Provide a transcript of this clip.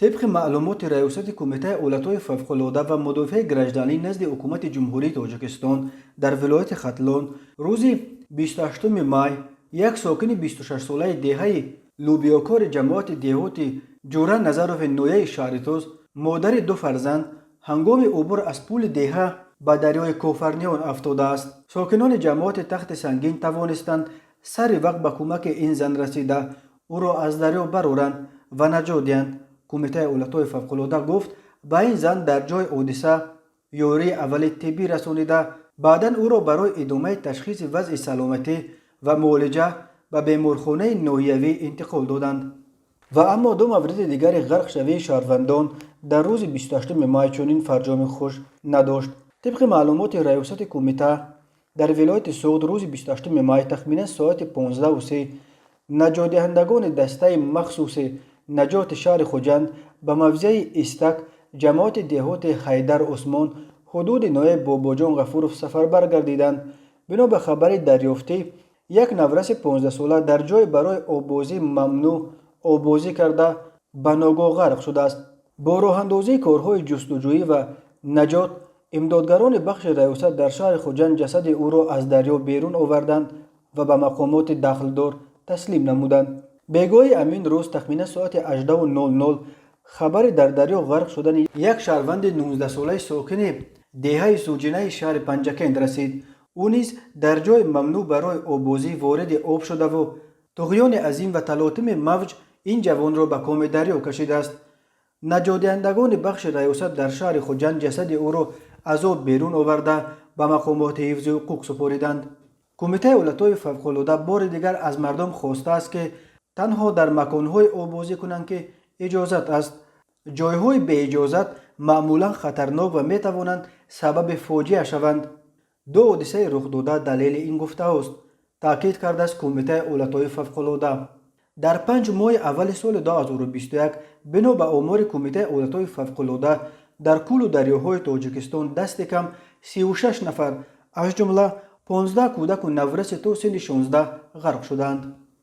طبق معلومات ریاست کمیته اولتای فوق‌العاده و مدافع گرجدانی نزد حکومت جمهوری تاجیکستان در ولایت ختلون روز 28 مای یک ساکن 26 ساله دهه لوبیاکار جماعت دهاتی جورا نظروف نویه شهرتوز مادر دو فرزند هنگام عبور از پول دهه به دریای کوفرنیان افتاده است. ساکنان جماعت تخت سنگین توانستند سر وقت به کمک این زن رسیده او را از دریا برآورند و نجات دهند. کمیته اولتای فوق‌العاده گفت به این زن در جای حادثه یاری اول طبی رسانیده بعدا او را برای ادامه تشخیص وضع سلامتی و معالجه به بیمارخانه ناحیوی انتقال دادند. و اما دو مورد دیگر غرق شوی شهروندان در روز 28 مای چنین فرجام خوش نداشت. طبق معلومات ریاست کمیته در ولایت سوخت روز 28 مای تخمینا ساعت 15:03 نجات دهندگان دسته مخصوص نجات شهر خوجند به موضع استک جماعت دهات حیدر عثمان حدود نوع باباجان غفورов سفر برگردیدند. بنا به خبر دریافتی یک نورس 15 ساله در جای برای آببازی ممنوع آببازی کرده به ناگاه غرق شده است. با راه اندازی کارهای جستجویی و نجات امدادگران بخش ریاست در شهر خوجند جسد او را از دریا بیرون آوردند و به مقامات دخلدار تسلیم نمودند. بگاهی امین روز تخمینه ساعت 18:00 خبر در دریا غرق شدن یک شهروند 19 ساله ساکن دهه سوجینه شهر پنجکند رسید. او نیز در جای ممنوع برای آببازی وارد آب شده و طغیان عظیم و تلاطم موج این جوان را به کام دریا کشیده است. نجات دهندگان بخش ریاست در شهر خوجند جسد او را از آب بیرون آورده به مقامات حفظ حقوق سپاریدند. کمیته اولتای فوق‌العاده بار دیگر از مردم خواسته است که تنها در مکانهای آببازی کنند که اجازت است. جایهای به اجازت معمولا خطرناک و می توانند سبب فاجعه شوند. دو حادثه رخ داده دلیل این گفته است. تاکید کرده است کمیته اولتای فوق‌العاده. در 5 ماه اول سال 2021 بنا به آمار کمیته اولتای فوق‌العاده در کل دریاهای تاجیکستان دست کم 36 نفر از جمله 15 کودک و نورس تا سن 16 غرق شدند.